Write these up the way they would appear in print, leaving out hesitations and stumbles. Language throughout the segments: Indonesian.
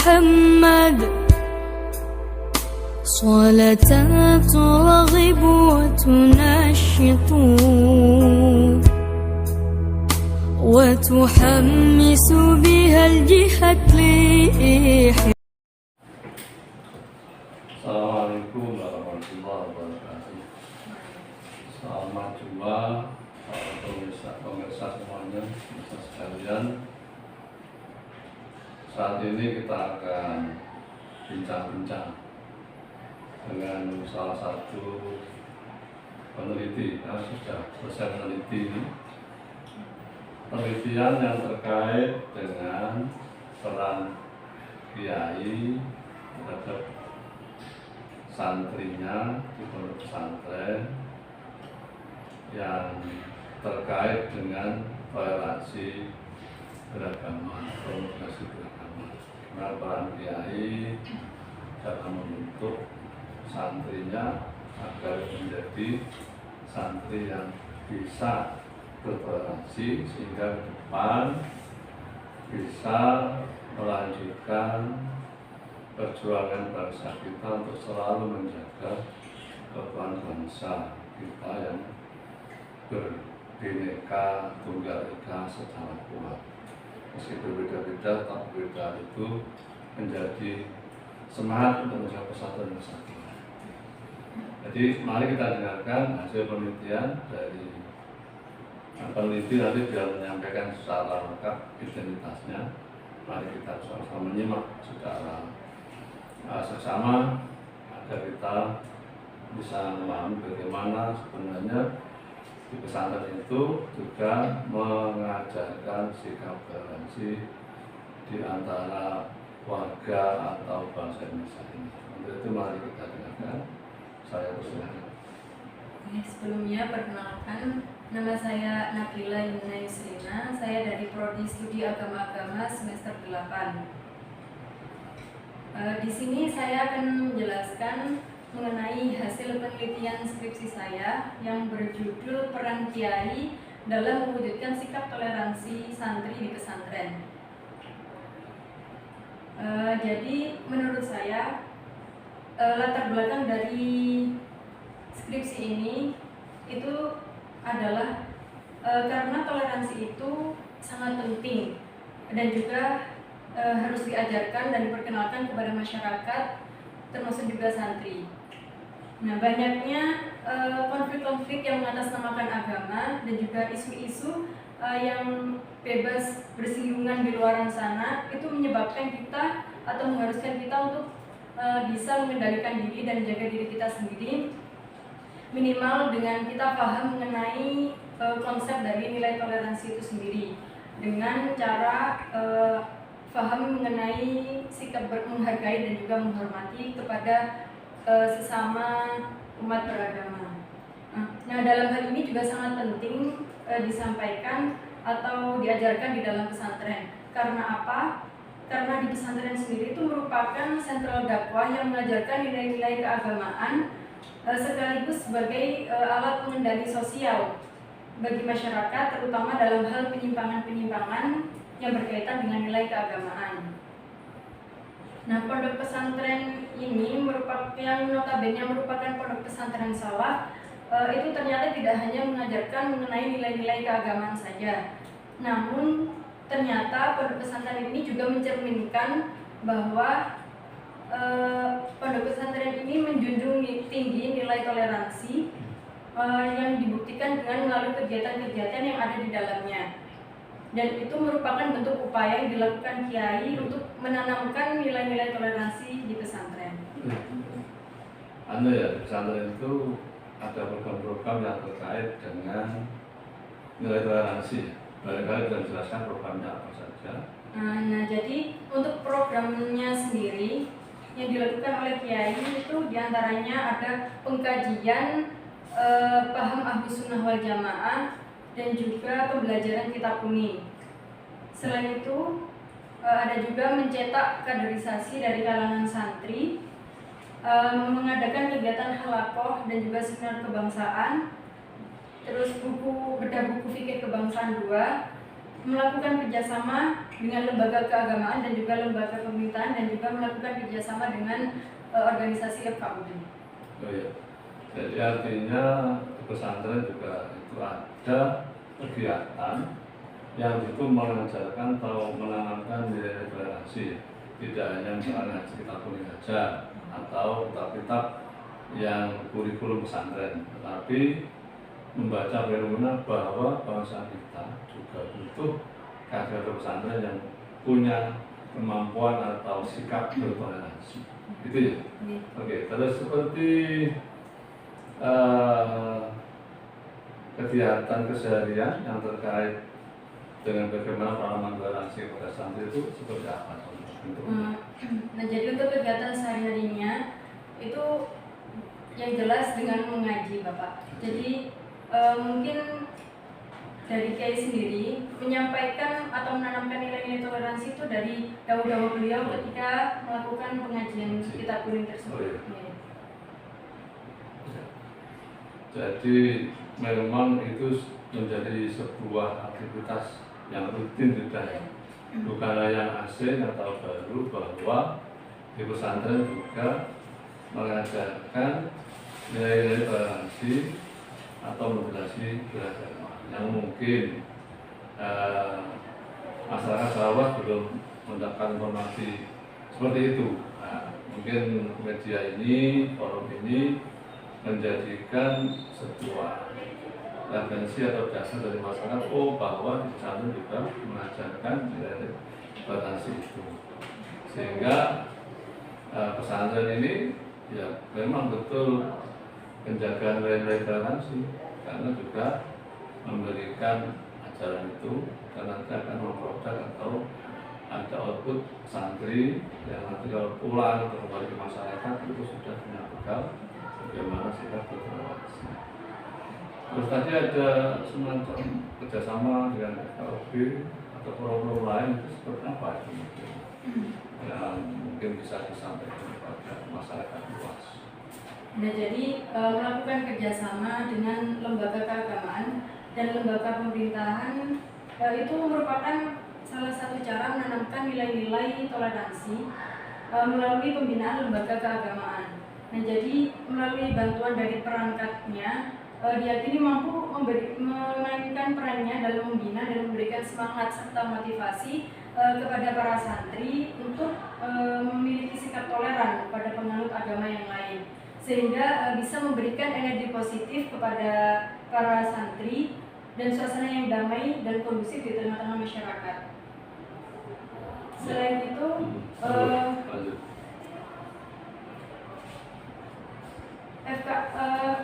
محمد صلاة ترغب وتنشط وتحمس بها الجهة لإحياء. Assalamualaikum warahmatullahi wabarakatuh. Selamat jumpa para pemirsa semuanya, pemirsa sekalian. Saat ini kita akan bincang-bincang dengan salah satu peneliti yang sudah selesai meneliti ini. Penelitian yang terkait dengan peran kiai terhadap santrinya di pondok pesantren yang terkait dengan toleransi beragama, toleransi beragama. Karena peran kiai dalam membentuk santrinya agar menjadi santri yang bisa bertoleransi sehingga ke depan bisa melanjutkan perjuangan bangsa kita untuk selalu menjaga keutuhan bangsa kita yang berbineka tunggal ika secara kuat. Meski berbeda-beda, tapi berbeda itu menjadi semangat untuk menjaga persatuan bersatu. Jadi mari kita dengarkan hasil penelitian dari peneliti, nanti biar menyampaikan secara lengkap identitasnya. Mari kita sama-sama menyimak secara seksama agar kita bisa memahami bagaimana sebenarnya di pesantren itu juga mengajarkan sikap toleransi di antara warga atau bangsa Indonesia ini. Untuk itu mari kita dengarkan. Saya persilakan. Sebelumnya perkenalkan, nama saya Nabila Yumna Yusrina. Saya dari Prodi Studi Agama-Agama semester 8. Di sini saya akan menjelaskan mengenai hasil penelitian skripsi saya yang berjudul Peran Kiai dalam mewujudkan sikap toleransi santri di pesantren. Jadi menurut saya latar belakang dari skripsi ini itu adalah karena toleransi itu sangat penting dan juga harus diajarkan dan diperkenalkan kepada masyarakat, termasuk juga santri. Nah, banyaknya konflik-konflik yang mengatasnamakan agama dan juga isu-isu yang bebas bersinggungan di luar sana itu menyebabkan kita atau mengharuskan kita untuk bisa mengendalikan diri dan menjaga diri kita sendiri, minimal dengan kita paham mengenai konsep dari nilai toleransi itu sendiri dengan cara paham mengenai sikap menghargai dan juga menghormati kepada sesama umat beragama. Nah, dalam hal ini juga sangat penting disampaikan atau diajarkan di dalam pesantren. Karena apa? Karena di pesantren sendiri itu merupakan sentral dakwah yang mengajarkan nilai-nilai keagamaan sekaligus sebagai alat pengendali sosial bagi masyarakat, terutama dalam hal penyimpangan-penyimpangan yang berkaitan dengan nilai keagamaan. Nah, pondok pesantren ini yang notabene merupakan pondok pesantren salaf, itu ternyata tidak hanya mengajarkan mengenai nilai-nilai keagamaan saja, namun ternyata pondok pesantren ini juga mencerminkan bahwa pondok pesantren ini menjunjung tinggi nilai toleransi yang dibuktikan dengan melalui kegiatan-kegiatan yang ada di dalamnya. Dan itu merupakan bentuk upaya yang dilakukan kiai untuk menanamkan nilai-nilai toleransi di pesantren. Ya, di pesantren itu ada program-program yang terkait dengan nilai toleransi. Barangkali bisa dijelaskan programnya apa saja. Nah, jadi untuk programnya sendiri yang dilakukan oleh kiai itu diantaranya ada pengkajian paham Ahlus Sunnah wal Jamaah dan juga pembelajaran kitab kuning. Selain itu ada juga mencetak kaderisasi dari kalangan santri, mengadakan kegiatan halaqah dan juga seminar kebangsaan, terus bedah buku fikih kebangsaan 2, melakukan kerjasama dengan lembaga keagamaan dan juga lembaga pemerintahan dan juga melakukan kerjasama dengan organisasi FKUB. Oh iya. Jadi artinya di pesantren juga itu ada kegiatan yang itu mengajarkan atau menanamkan nilai toleransi, tidak hanya misalnya kitab kuning saja atau kitab-kitab yang kurikulum pesantren, tetapi membaca fenomena bahwa bangsa kita juga butuh kader pesantren yang punya kemampuan atau sikap bertoleransi. Gitu ya? Oke, terus seperti kegiatan keseharian yang terkait dengan bagaimana penanaman toleransi pada santri itu seperti apa? Nah, jadi untuk kegiatan sehari-harinya itu yang jelas dengan mengaji, Bapak. Jadi mungkin dari Kiai sendiri menyampaikan atau menanamkan nilai-nilai toleransi itu dari dawuh-dawuh beliau ketika melakukan pengajian kitab kuning tersebut. Jadi memang itu menjadi sebuah aktivitas yang rutin tidak, bukanlah yang asing atau baru, bahwa di pesantren juga mengajarkan nilai-nilai toleransi atau moderasi beragama yang mungkin masyarakat Sarawak belum mendapatkan informasi seperti itu. Nah, mungkin media ini, forum ini menjadikan sebuah referensi atau dasar dari masyarakat, bahwa di pesantren juga mengajarkan nilai toleransi itu, sehingga pesantren ini ya memang betul menjaga nilai-nilai toleransi, karena juga memberikan ajaran itu dan nanti akan memproduk atau ada output santri yang nanti kalau pulang atau kembali ke masyarakat itu sudah punya bekal bagaimana sikap bertoleransi. Terus tadi ada semacam kerjasama dengan FKUB atau forum-forum lain, itu seperti apa itu yang mungkin bisa disampaikan kepada masyarakat luas? Nah, jadi melakukan kerjasama dengan lembaga keagamaan dan lembaga pemerintahan itu merupakan salah satu cara menanamkan nilai-nilai toleransi melalui pembinaan lembaga keagamaan. Nah, jadi melalui bantuan dari perangkatnya, diyakini mampu memainkan perannya dalam membina dan memberikan semangat serta motivasi kepada para santri untuk memiliki sikap toleran kepada penganut agama yang lain, sehingga bisa memberikan energi positif kepada para santri dan suasana yang damai dan kondusif di tengah-tengah masyarakat. Selain itu,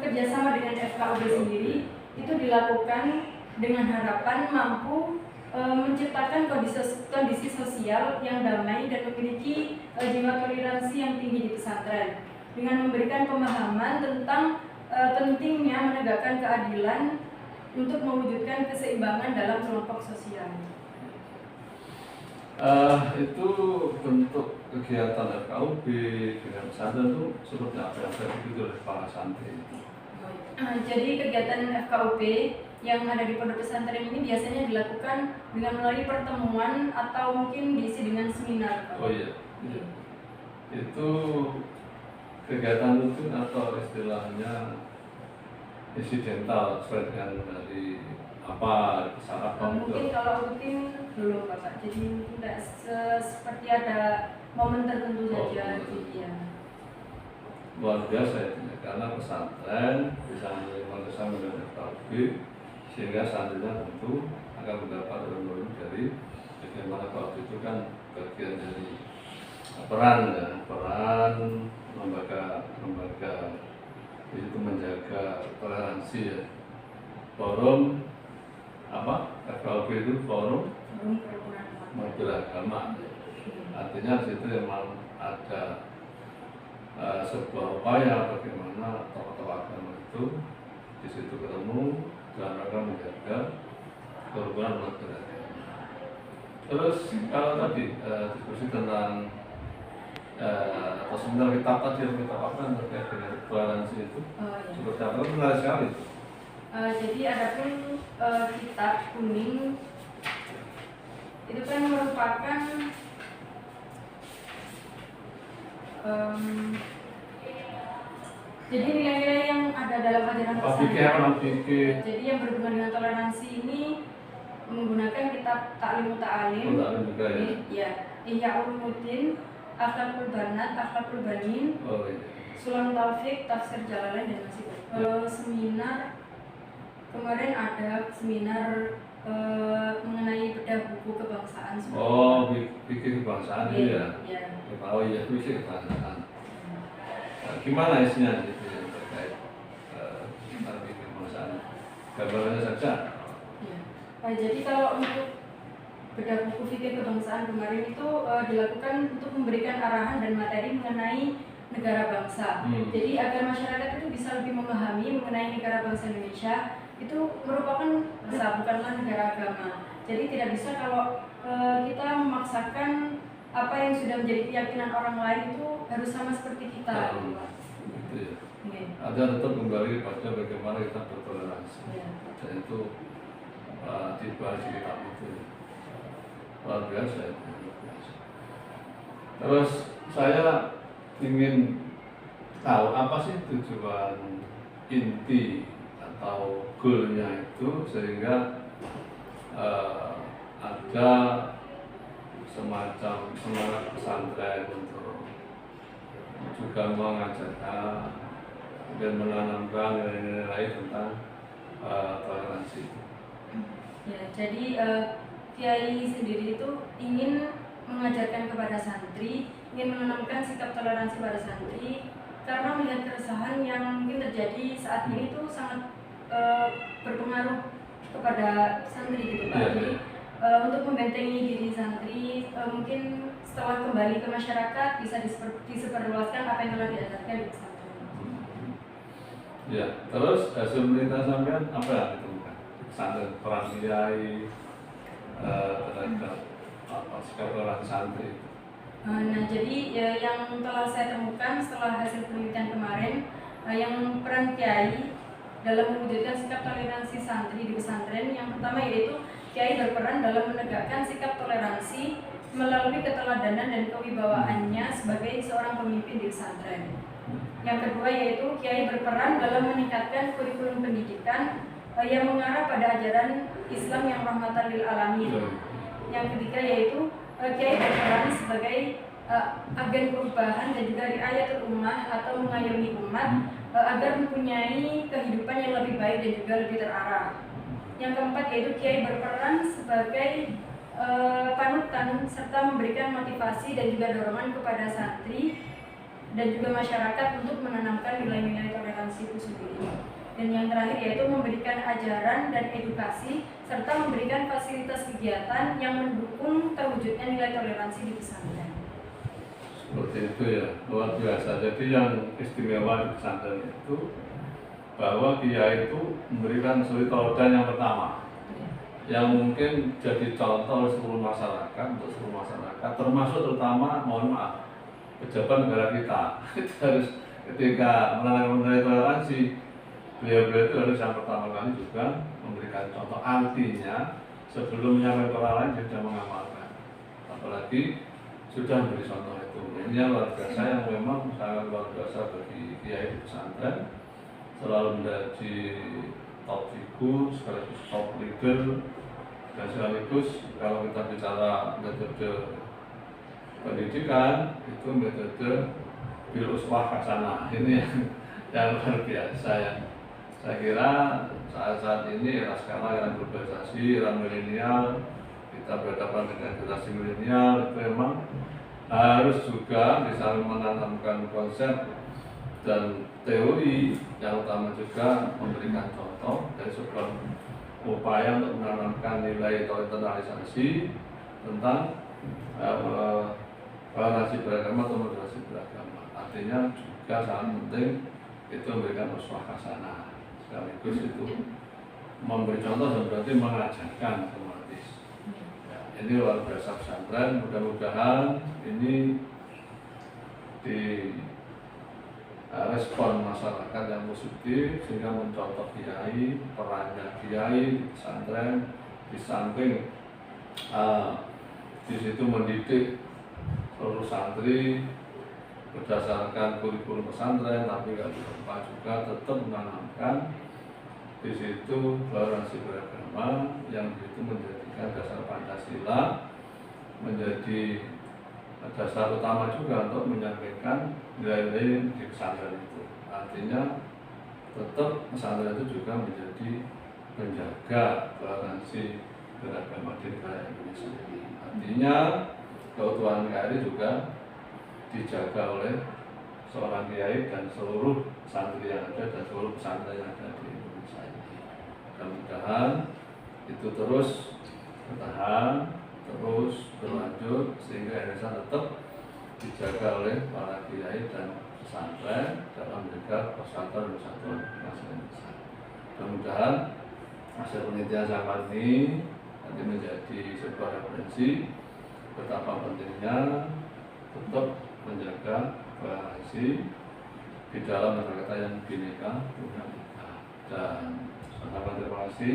kerjasama dengan FKUB sendiri itu dilakukan dengan harapan mampu menciptakan kondisi sosial yang damai dan memiliki jiwa toleransi yang tinggi di pesantren, dengan memberikan pemahaman tentang pentingnya menegakkan keadilan untuk mewujudkan keseimbangan dalam kelompok sosial. Itu bentuk kegiatan FKUB dengan pesantren itu seperti apa yang saya begitu oleh para santri? Jadi kegiatan FKUB yang ada di pondok pesantren ini biasanya dilakukan dengan melalui pertemuan atau mungkin diisi dengan seminar. Oh iya. Itu kegiatan rutin atau istilahnya insidental sesuai dengan dari apa kesalahan apa? Mungkin kalau rutin belum, Bapak. Jadi mungkin tidak seperti ada momen tertentu saja. Ya. Luar biasa itu, karena pesantren bisa menerima kerjasama dengan FKUB, sehingga santrinya tentu akan mendapat ilmu dari bagaimana FKUB itu kan bagian dari peran lembaga itu menjaga toleransi ya. Forum apa? FKUB itu forum beragama. Artinya di situ memang ada sebuah upaya bagaimana tokoh-tokoh agama itu di situ ketemu dalam rangka menjaga kerukunan umat beragama. Terus kalau tadi diskusi tentang atau seminar kitab tadi yang kita lakukan terkait dengan toleransi itu, seperti apa? Menarik sekali itu. Jadi adapun kitab kuning itu kan merupakan jadi nilai-nilai yang ada dalam ajaran pesantren. Jadi yang berhubungan dengan toleransi ini menggunakan kitab Ta'lim Muta'alim, ya, Ihya Ulumuddin, Akhlaqul Banat, Akhlaqul Banin, Sulam Taufik, Tafsir Jalalain, dan masih banyak. Seminar kemarin ada seminar mengenai bedah buku kebangsaan. Oh, bikin kebangsaan ya? Ya. Oh iya, bikin kebangsaan. Gimana isinya gitu yang terkait tentang bikin kebangsaan? Gambarannya saja. Ya. Nah, jadi kalau untuk bedah buku fikih kebangsaan kemarin itu dilakukan untuk memberikan arahan dan materi mengenai negara bangsa. Jadi agar masyarakat itu bisa lebih memahami mengenai negara bangsa Indonesia itu merupakan bangsa, bukanlah negara agama. Jadi tidak bisa kalau kita memaksakan apa yang sudah menjadi keyakinan orang lain itu harus sama seperti kita. Gitu ya. Okay. Ada tetap kembali pada bagaimana kita bertoleransi. Dan itu dibahas di kitab itu. Luar biasa itu. Terus saya ingin tahu apa sih tujuan inti atau goalnya itu sehingga ada semacam semangat pesantren untuk juga mengajarkan dan menanamkan nilai-nilai tentang toleransi. Ya, jadi Kiai sendiri itu ingin mengajarkan kepada santri, ingin menanamkan sikap toleransi pada santri karena melihat keresahan yang mungkin terjadi saat ini itu sangat berpengaruh kepada santri gitu Pak. Jadi untuk membentengi diri santri mungkin setelah kembali ke masyarakat bisa disebarluaskan apa yang telah diajarkan di pesantren. Ya, terus hasil penelitian sampean apa yang ditemukan? Pesantren peran kiai terhadap sikap toleransi santri. Nah, jadi yang telah saya temukan setelah hasil penelitian kemarin, yang peran kiai dalam mewujudkan sikap toleransi santri di pesantren, yang pertama yaitu kiai berperan dalam menegakkan sikap toleransi melalui keteladanan dan kewibawaannya sebagai seorang pemimpin di pesantren. Yang kedua yaitu kiai berperan dalam meningkatkan kurikulum pendidikan yang mengarah pada ajaran Islam yang rahmatan lil alamin. Yang ketiga yaitu kiai berperan sebagai agen perubahan dan juga riayatul ummah atau mengayomi umat agar mempunyai kehidupan yang lebih baik dan juga lebih terarah. Yang keempat yaitu kiai berperan sebagai panutan serta memberikan motivasi dan juga dorongan kepada santri dan juga masyarakat untuk menanamkan nilai-nilai toleransi itu sendiri. Dan yang terakhir yaitu memberikan ajaran dan edukasi serta memberikan fasilitas kegiatan yang mendukung terwujudnya nilai toleransi di pesantren. Seperti itu ya, luar biasa. Jadi yang istimewa di pesantren itu bahwa kiai itu memberikan suri teladan yang pertama, yang mungkin jadi contoh seluruh masyarakat, untuk seluruh masyarakat, termasuk terutama, mohon maaf, pejabat negara kita. Harus ketika menanamkan nilai toleransi, beliau-beliau itu harus yang pertama kali juga memberikan contoh. Artinya sebelum menyampaikan ke orang lain dia sudah mengamalkan, apalagi sudah memberi contoh itu. Ini luar biasa yang memang sangat luar biasa bagi kiai di pesantren, selalu menjadi top figur, sekaligus top leader, dan sekaligus kalau kita bicara metode pendidikan itu metode bil uswah hasanah. Ini yang luar biasa ya. Saya kira saat ini era sekarang era globalisasi, era milenial, kita berhadapan dengan generasi milenial, itu memang harus juga bisa menanamkan konsep dan teori, yang utama juga memberikan contoh dari sebuah upaya untuk menanamkan nilai toleransi tentang toleransi beragama atau moderasi beragama. Artinya juga sangat penting itu memberikan uswah hasanah. Sekaligus itu memberi contoh dan berarti mengajarkan otomatis. Ya, ini luar biasa pesantren. Mudah-mudahan ini di respon masyarakat yang positif sehingga mencontoh kiai, perannya kiai pesantren di samping di situ mendidik seluruh santri berdasarkan kurikulum pesantren, tapi nggak lupa juga tetap menanamkan di situ toleransi beragama yang itu menjadikan dasar Pancasila menjadi dasar utama juga untuk menyampaikan nilai-nilai di pesantren itu. Artinya tetap pesantren itu juga menjadi penjaga toleransi beragama di negara Indonesia ini. Artinya keutuhan NKRI juga dijaga oleh seorang kiai dan seluruh santri yang ada dan seluruh pesantren yang ada di Indonesia ini. Mudah-mudahan itu terus bertahan, terus berlanjut sehingga Indonesia tetap dijaga oleh para kiai dan pesantren dalam menjaga persatuan dan kesatuan bangsa Indonesia. Mudah-mudahan hasil penelitian zaman ini nanti menjadi sebuah referensi betapa pentingnya tetap menjaga toleransi di dalam negara yang bineka tunggal ika. Dan sangat terima kasih,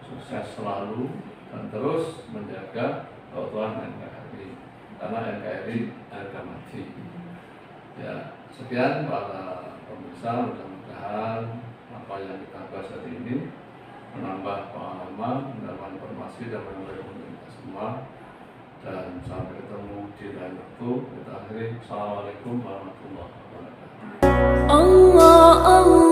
sukses selalu dan terus menjaga keutuhan NKRI karena NKRI harga mati. Ya, sekian para pemirsa, mudah-mudahan apa yang kita bahas hari ini menambah pengalaman, menambah informasi dan menambah kita semua. Dan sampai ketemu di lain waktu. Kita akhiri. Assalamualaikum warahmatullahi wabarakatuh. Allah Allah